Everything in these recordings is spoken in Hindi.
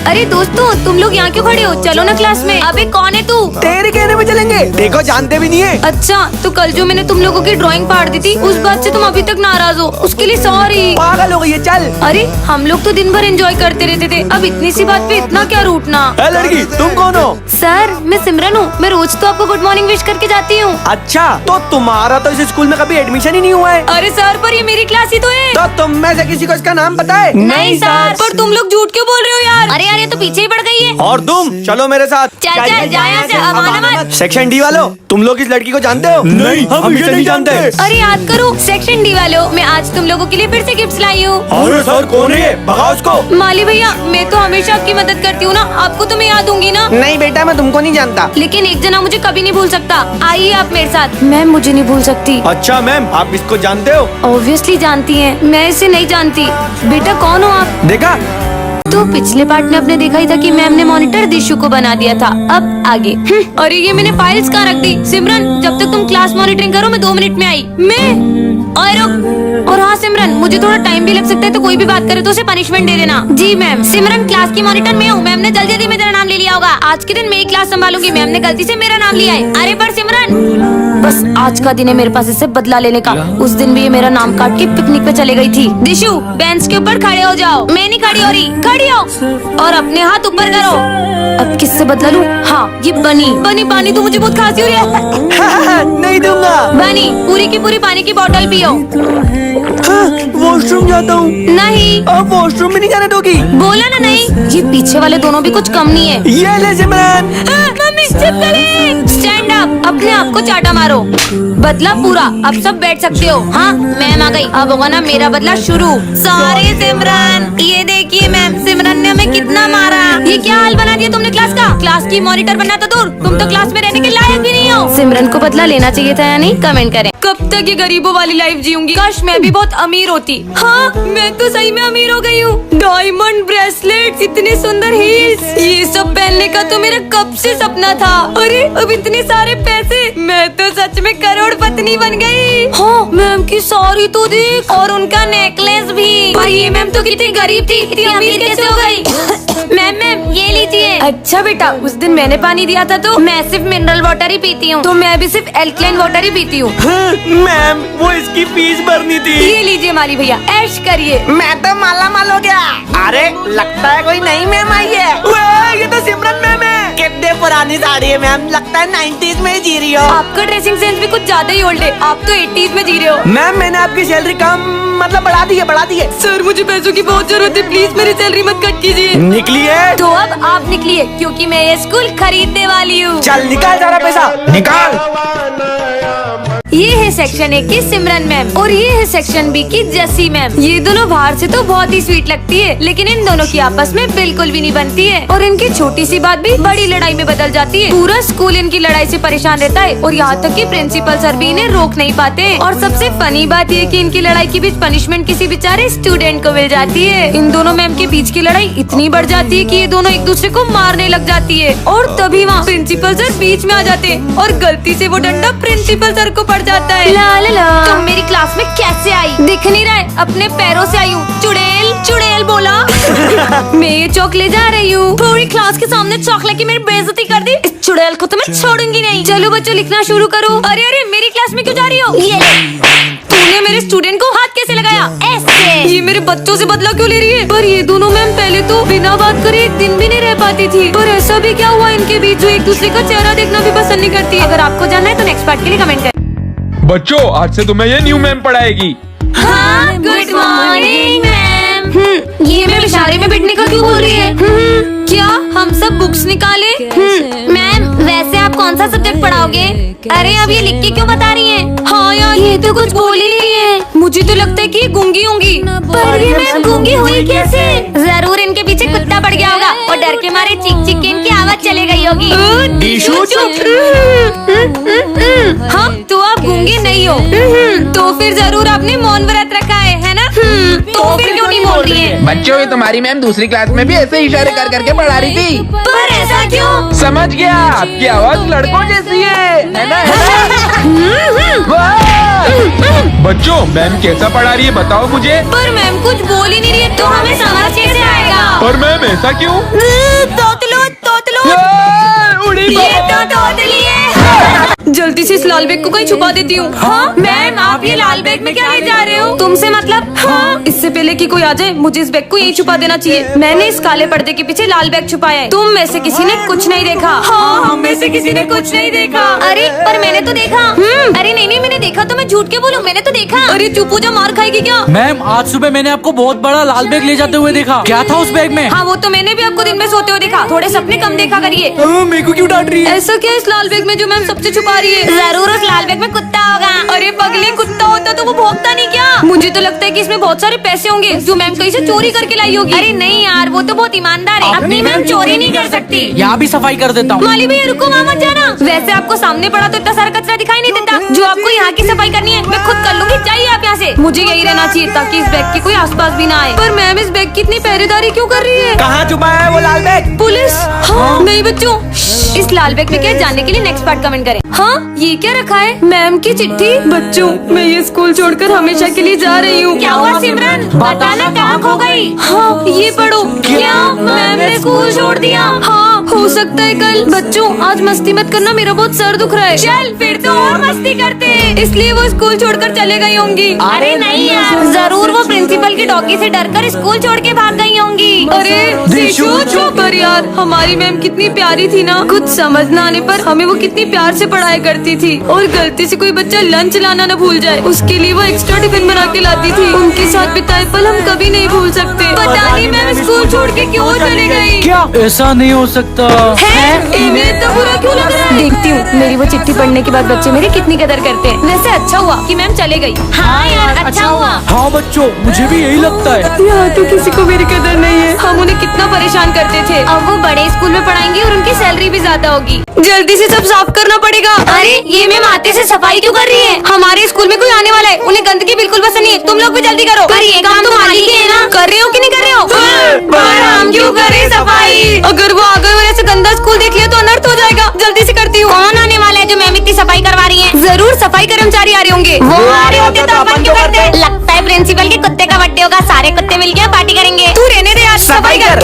अरे दोस्तों, तुम लोग यहाँ क्यों खड़े हो? चलो ना क्लास में। अबे कौन है तू? तेरे कहने पे चलेंगे। देखो जानते भी नहीं है। अच्छा, तो कल जो मैंने तुम लोगों की ड्राइंग फाड़ दी थी, उस बात से तुम अभी तक नाराज हो? उसके लिए सॉरी। पागल हो गई है, चल। अरे हम लोग तो दिन भर एंजॉय करते रहते थे, अब इतनी सी बात पे इतना क्या रूठना? ए लड़की, तुम कौन हो? सर, मैं सिमरन हूँ। मैं रोज तो आपको गुड मॉर्निंग विश करके जाती हूँ। अच्छा, तो तुम्हारा तो इस स्कूल में कभी एडमिशन ही नहीं हुआ है। अरे सर, पर ये मेरी क्लास ही तो है। तो तुम में से किसी को इसका नाम पता है? नहीं सर, पर तुम लोग झूठ क्यों बोल रहे हो यार? अरे यार, ये तो पीछे ही पड़ गई है। और तुम चलो मेरे साथ। चल चल, जा यहाँ से, अमान अमान। सेक्शन डी वालों, तुम लोग इस लड़की को जानते हो? नहीं, हम इसे नहीं जानते। अरे याद करो, सेक्शन डी वालों, मैं आज तुम लोगों के लिए फिर से गिफ्ट्स लाई हूँ। अरे सर, कौन है ये? भगाओ उसको। माली भैया, मैं तो हमेशा आपकी मदद करती हूँ ना, आपको तो मैं याद दूंगी ना। नहीं बेटा, मैं तुमको नहीं जानता। लेकिन एक जना मुझे कभी नहीं भूल सकता। आइए आप मेरे साथ। मैम मुझे नहीं भूल सकती। अच्छा मैम, आप इसको जानते हो? ऑब्वियसली जानती हैं, मैं इसे नहीं जानती। बेटा कौन हो आप? देखा? तो पिछले पार्ट में आपने देखा ही था कि मैम ने मॉनिटर दिशु को बना दिया था। अब आगे। अरे ये मैंने फाइल्स कहाँ रख दी? सिमरन, जब तक तुम क्लास मॉनिटरिंग करो, मैं 2 मिनट में आई। और हाँ सिमरन, मुझे थोड़ा टाइम भी लग सकता है, तो कोई भी बात करे तो उसे पनिशमेंट दे देना। जी मैम। सिमरन, क्लास की मॉनिटर मैं हूँ। मैम ने जल्दी जल्दी मेरा नाम ले लिया होगा। आज के दिन मेरी क्लास संभालूंगी। मैम ने गलती से मेरा नाम लिया है। अरे पर सिमरन, बस आज का दिन है मेरे पास इससे बदला लेने का। उस दिन भी ये मेरा नाम काट के पिकनिक पे चले गई थी। दिशु, बेंच के ऊपर खड़े हो जाओ। मैं नहीं खड़ी हो रही, खड़ी हो और अपने हाथ ऊपर करो। अब किससे बदला लूं? हाँ, ये बनी पानी तो मुझे बहुत खांसी हो रही है। नहीं दूंगा। बनी, पूरी की पूरी पानी की बोतल पियो। वॉशरूम जाता हूँ। नहीं, अब वॉशरूम में नहीं जाने दोगी? बोला ना नहीं। ये पीछे वाले दोनों भी कुछ कम नहीं है। ये ले सिमरन। मम्मी चुप करे। स्टैंड अप, अपने आप को चाटा मारो। बदला पूरा, अब सब बैठ सकते हो। हाँ, मैम आ गई, अब होगा ना मेरा बदला शुरू। सॉरी सिमरन। ये देखिए मैम, सिमरन ने हमें कितना मारा। ये क्या हाल बना दिया तुमने क्लास का? क्लास की मॉनिटर बनना तो दूर, तुम तो क्लास में रहने के लायक भी नहीं हो। सिमरन को बदला लेना चाहिए था या नहीं? कमेंट करें। कब तक ये गरीबों वाली लाइफ जीऊंगी? काश मैं भी बहुत अमीर होती। हाँ, मैं तो सही में अमीर हो गई हूँ। डायमंड ब्रेसलेट, इतने सुंदर हील्स, ये सब पहनने का तो मेरा कब से सपना था। अरे अब इतने सारे पैसे, मैं तो सच में करोड़पति बन गई। हाँ, मैम की साड़ी तो देख, और उनका नेकलेस भी। पर ये मैम तो कितनी गरीब थी, इतनी अमीर कैसे हो गई? मैम ये लीजिए। अच्छा बेटा, उस दिन मैंने पानी दिया था तो मैं सिर्फ मिनरल वाटर ही पीती हूँ, तो मैं भी सिर्फ एल्कलाइन वाटर ही पीती हूँ। मैम, वो इसकी फीस भरनी थी। ये लीजिए माली भैया, ऐश करिए। मैं तो माला माल हो गया। अरे लगता है कोई नई मैम आई है। ये तो सिमरन मैम है। कितने पुरानी साड़ी है मैम, लगता है 90s में ही जी रही हो। आपका ड्रेसिंग सेंस भी कुछ ज्यादा ही ओल्ड है, आप तो 80s में जी रहे हो। मैम, मैंने आपकी सैलरी कम मतलब बढ़ा दी है। सर, मुझे पैसों की बहुत जरूरत है, प्लीज मेरी सैलरी मत कट कीजिए। निकली है तो अब आप निकलिए, क्योंकि मैं ये स्कूल खरीदने वाली हूँ। चल निकाल सारा पैसा, निकाल। ये है सेक्शन ए की सिमरन मैम, और ये है सेक्शन बी की जसी मैम। ये दोनों बाहर से तो बहुत ही स्वीट लगती है, लेकिन इन दोनों की आपस में बिल्कुल भी नहीं बनती है, और इनकी छोटी सी बात भी बड़ी लड़ाई में बदल जाती है। पूरा स्कूल इनकी लड़ाई से परेशान रहता है, और यहाँ तक कि प्रिंसिपल सर भी इन्हें रोक नहीं पाते। और सबसे फनी बात ये कि इनकी लड़ाई के बीच पनिशमेंट किसी बेचारे स्टूडेंट को मिल जाती है। इन दोनों मैम के बीच की लड़ाई इतनी बढ़ जाती है कि ये दोनों एक दूसरे को मारने लग जाती है, और तभी वहाँ प्रिंसिपल सर बीच में आ जाते हैं, और गलती से वो डंडा प्रिंसिपल सर को पड़ जाता है। तुम मेरी क्लास में कैसे आई? दिख नहीं रहा है, अपने पैरों से आई हूँ। चुड़ैल चुड़ैल बोला। मैं ये चौक ले जा रही हूँ। पूरी क्लास के सामने चौक लेके मेरी बेइज्जती कर दी। इस चुड़ैल को तो मैं छोड़ूंगी नहीं। चलो बच्चों, लिखना शुरू करो। अरे अरे, मेरी क्लास में क्यों जा रही हो? ये तूने मेरे स्टूडेंट को हाथ कैसे लगाया? ऐसे। ये मेरे बच्चों से बदला क्यों ले रही है? पर ये दोनों मैम पहले तो बिना बात करे एक दिन भी नहीं रह पाती थी, पर ऐसा भी क्या हुआ इनके बीच जो एक दूसरे का चेहरा देखना भी पसंद नहीं करती? अगर आपको जानना है तो नेक्स्ट पार्ट के लिए कमेंट करें। बच्चों, आज से तुम्हें ये न्यू मैम पढ़ाएगी। हाँ, गुड मॉर्निंग मैम। ये मैम इशारे में बैठने का क्यों बोल रही है? क्या हम सब बुक्स निकाले? मैम, वैसे आप कौन सा सब्जेक्ट पढ़ाओगे? अरे अब ये लिख के क्यों बता रही हैं? हाँ यार, ये तो कुछ बोल ही नहीं है। मुझे तो लगता है कि ये गूंगी होंगी। पर ये मैम गूंगी हुई कैसे? जरूर इनके पीछे कुत्ता पड़ गया होगा, और डर के मारे चीख चीख के इनकी आवाज चले गई होगी। हाँ, तो आप गूंगे नहीं हो, तो फिर जरूर आपने मौन व्रत रखा है ना? तो फिर क्यों नहीं बोल रही है? बच्चों, ये तुम्हारी मैम दूसरी क्लास में भी ऐसे इशारे कर करके पढ़ा रही थी। पर ऐसा क्यों? समझ गया, आपकी आवाज लड़कों जैसी है ना? वाह! बच्चों, मैम कैसा पढ़ा रही है बताओ मुझे। पर मैम कुछ बोल ही नहीं रही है तो हमें समझ कैसे आएगा? पर मैम ऐसा क्यों? तोतलो तोतलो, उड़ी ये तो तोतली है। जल्दी से इस लाल बैग को कहीं छुपा देती हूँ। हाँ मैम, आप ये लाल बैग में क्या ले जा रहे हो? तुमसे मतलब? हाँ, इससे पहले कि कोई आ जाए मुझे इस बैग को यहीं छुपा देना चाहिए। मैंने इस काले पर्दे के पीछे लाल बैग छुपाया है। तुम में से किसी ने कुछ नहीं देखा? हाँ, हम में से किसी ने कुछ नहीं देखा। अरे पर मैंने तो देखा। अरे नहीं, मैंने देखा तो मैं झूठ क्यों बोलूं? मैंने तो देखा। अरे चुप हो जा, मार खाएगी क्या? मैम, आज सुबह मैंने आपको बहुत बड़ा लाल बैग ले जाते हुए देखा। क्या था उस बैग में? हाँ वो तो मैंने भी आपको दिन में सोते हुए देखा। थोड़े सपने कम देखा करिए। मेरे को क्यों डांट रही है? ऐसा क्या इस लाल बैग में जो मैम सबसे छुपा रही है? जरूर उस लाल बैग में कुत्ता होगा। अरे पगली, कुत्ता होता तो वो भौंकता नहीं क्या? मुझे तो लगता है कि इसमें बहुत सारे पैसे होंगे जो मैम कहीं से चोरी करके लाई होगी। अरे नहीं यार, वो तो बहुत ईमानदार है, अपनी मैम चोरी नहीं कर सकती। यहाँ भी सफाई कर देता हूँ। माली भैया रुको, वहाँ मत जाना। वैसे आपको सामने पड़ा तो इतना सारा कचरा दिखाई नहीं देता। जो आपको यहाँ की सफाई करनी है मैं खुद कर लूंगी। चाहिए आप यहाँ से। मुझे यही रहना चाहिए ताकि इस बैग के कोई आसपास भी ना आए। पर मैम इस बैग की इतनी पहरेदारी क्यों कर रही है? कहाँ छुपा है वो लाल बैग? पुलिस? हाँ नहीं बच्चों, इस लाल बैग में क्या जानने के लिए नेक्स्ट पार्ट कमेंट करें। हाँ ये क्या रखा है? मैम की चिट्ठी। बच्चों, मैं ये स्कूल छोड़कर हमेशा के लिए जा रही हूँ। क्या हुआ सिमरन? बताना कहाँ खो गई? हाँ ये पढ़ो। क्या मैम ने स्कूल छोड़ दिया? हाँ हो सकता है कल। बच्चों आज मस्ती मत करना, मेरा बहुत सर दुख रहा है। चल फिर तो और मस्ती करते। इसलिए वो स्कूल छोड़कर चले गई होंगी। अरे नहीं यार, जरूर वो प्रिंसिपल की डॉगी से डरकर स्कूल छोड़ के भाग गई होंगी। अरे दिशु चुप कर यार, हमारी मैम कितनी प्यारी थी ना। कुछ समझ न आने पर हमें वो कितनी प्यार से पढ़ाई करती थी। और गलती से कोई बच्चा लंच लाना न भूल जाए उसके लिए वो एक्स्ट्रा टिफिन बना के लाती थी। उनके साथ बिताए पल हम कभी नहीं भूल सकते। पता नहीं मैम स्कूल छोड़ के क्यों चले गई। क्या ऐसा नहीं हो सकता है? इन्हें इतना बुरा क्यों लग रहा है? देखती हूँ मेरी वो चिट्ठी पढ़ने के बाद बच्चे मेरी कितनी कदर करते हैं। वैसे अच्छा हुआ कि मैम चले गई। हाँ यार अच्छा हुआ। हाँ बच्चों, मुझे भी यही लगता है। यहाँ तो किसी को मेरी कदर नहीं है। हम उन्हें कितना परेशान करते थे। अब वो बड़े स्कूल में पढ़ाएंगी और उनकी सैलरी भी ज्यादा होगी। जल्दी से सब साफ करना पड़ेगा। अरे ये मैम आते से सफाई क्यों कर रही है? हमारे स्कूल में कोई आने वाला है, उन्हें गंदगी बिल्कुल पसंद नहीं है। तुम लोग भी जल्दी करो। पर ये काम तो मालिक ही है ना। कर रहे हो कि नहीं कर रहे हो? पर हम क्यों करें सफाई? अगर वो आ गए और ऐसे गंदा स्कूल देख लिया तो अनर्थ हो जाएगा। जल्दी से करती हूँ। कौन आने वाला है जो मैम इतनी सफाई करवा रही है? जरूर सफाई कर्मचारी आ रहे होंगे। वो आ रहे होते तो अपन क्यों करते? लगता है प्रिंसिपल के कुत्ते का बर्थडे होगा, सारे कुत्ते मिलकर पार्टी करेंगे। तू रहने दे यार, सफाई कर।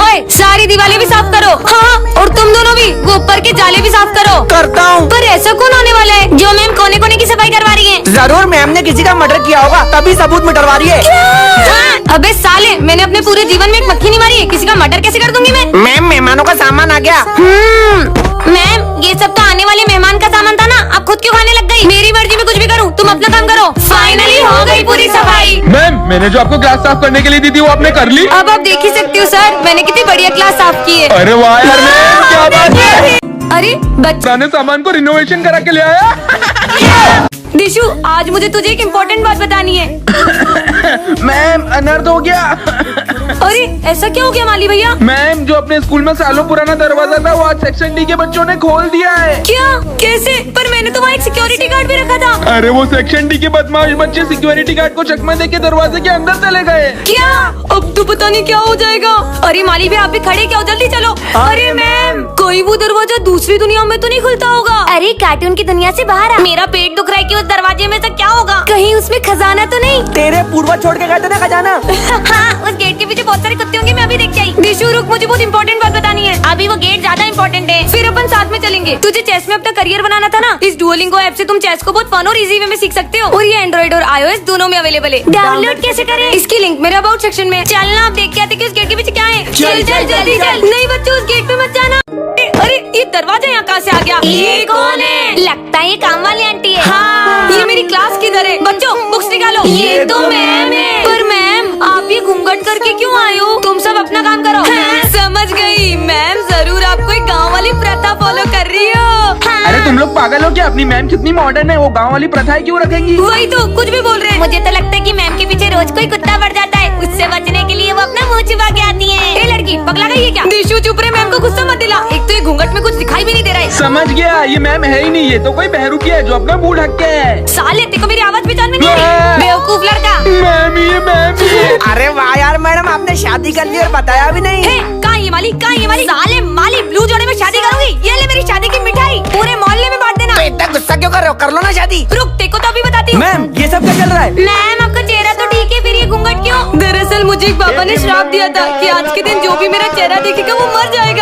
ओए सारी दीवारें भी साफ करो। हाँ और तुम दोनों भी वो ऊपर के जाले भी साफ करो। करता हूँ। पर ऐसा कौन आने वाला है जो मैम कोने कोने की सफाई करवा रही है? जरूर मैम ने किसी का मर्डर किया होगा तभी सबूत मिटवा रही है। हाँ? अबे साले, मैंने अपने पूरे जीवन में एक मक्खी नहीं मारी है, किसी का मर्डर कैसे कर दूंगी मैं? मैम मेहमानों का सामान आ गया। मैम ये सब तो आने वाले मेहमान का सामान था ना, आप खुद क्यों खाने लग गई? मेरी मर्जी में कुछ भी करूँ, तुम अपना काम करो। फाइनली हो गई पूरी सफाई। मैम, मैंने जो आपको क्लास साफ करने के लिए दी थी वो आपने कर ली? अब आप देख ही सकती हो सर, मैंने कितनी बढ़िया क्लास साफ की है। अरे वाह यार मैम, क्या बात है। अरे बच्चा पुराने सामान को रिनोवेशन करा के ले आया। दिशु, आज मुझे तुझे एक इम्पोर्टेंट बात बतानी है। मैम अनर्थ हो गया। अरे ऐसा क्या हो गया माली भैया? मैम, जो अपने स्कूल में सालों पुराना दरवाजा था वो आज सेक्शन डी के बच्चों ने खोल दिया है। क्या? कैसे? पर मैंने तो वहाँ एक सिक्योरिटी गार्ड भी रखा था। अरे वो सेक्शन डी के बदमाश बच्चे सिक्योरिटी गार्ड को चकमा दे के दरवाजे के अंदर चले गए। क्या? अब तो पता नहीं क्या हो जाएगा। अरे माली भैया आप भी खड़े क्या हो, जल्दी चलो। अरे मैम, कोई वो दरवाजा दूसरी दुनिया में तो नहीं खुलता होगा? अरे कार्टून की दुनिया से बाहर आ। मेरा पेट दुख रहा है कि उस दरवाजे में से क्या होगा? कहीं उसमें खजाना तो नहीं? तेरे पूर्वज छोड़ के गए थे ना खजाना। हाँ उस गेट के पीछे बहुत सारे कुत्ते होंगे, मैं अभी देख के आई। दिशु रुक, मुझे बहुत इंपॉर्टेंट बात बतानी है। अभी वो गेट ज्यादा इंपॉर्टेंट है, फिर अपन साथ में चलेंगे। तुझे चेस में अपना करियर बनाना था ना, इस डुओलिंगो ऐप से तुम चेस को बहुत फन और इजी वे में सीख सकते हो। और ये एंड्रॉइड और iOS दोनों में अवेलेबल है। डाउनलोड कैसे करें? इसकी लिंक मेरे अबाउट सेक्शन में। चलना आप देख के आते कि उस गेट के पीछे क्या है। चल चल जल्दी चल। नहीं बच्चों उस गेट पे मत जाना। अरे ये दरवाजा यहाँ कहाँ से आ गया? ये कौन है? लगता है ये काम वाली आंटी है। हाँ ये मेरी क्लास किधर है? बच्चों बुक्स निकालो। ये तो मैम है। पर मैम आप ये घूंघट करके क्यों आए हो? तुम सब अपना काम करो। समझ गई मैम, जरूर आप कोई गाँव वाली प्रथा फॉलो कर रही हो। अरे तुम लोग पागल हो क्या? अपनी मैम कितनी मॉडर्न है, वो गांव वाली प्रथाएं क्यों रखेंगी? वही तो कुछ भी बोल रहे हैं। मुझे तो लगता है कि मैम के पीछे रोज कोई कुत्ता पड़ जाता है, उससे बचने के लिए वो अपना मुंह छुपा के आती है। ए लड़की पगला गई है क्या? दिशु चुप रहे, मैम को गुस्सा मत दिला। एक तो ये घूंघट में कुछ दिखाई दिखाई भी नहीं दे रहा है। समझ गया, ये मैम है ही नहीं, ये तो कोई बहरूपी है जो अपना मुंह ढक के है। साले तेरे को मेरी आवाज पहचान में नहीं आ रही? बेवकूफ लड़का। मैम ये अरे वाह यार मैडम, आपने शादी कर ली और बताया भी नहीं। कहाँ ये माली, कहाँ ये माली? साले माली, ब्लू जोड़े में शादी करूंगी। ये ले मेरी शादी की मिठाई, पूरे मोहल्ले में बांट देना। तो इतना गुस्सा क्यों कर रहे हो, कर लो ना शादी। रुक, तेरे को तो अभी बताती हूँ। मैम ये सब क्या चल रहा है? मैम आपका चेहरा तो ठीक है, फिर ये घूंघट क्यों? दरअसल मुझे एक बाबा ने श्राप दिया था कि आज के दिन जो भी मेरा चेहरा देखेगा वो मर जाएगा।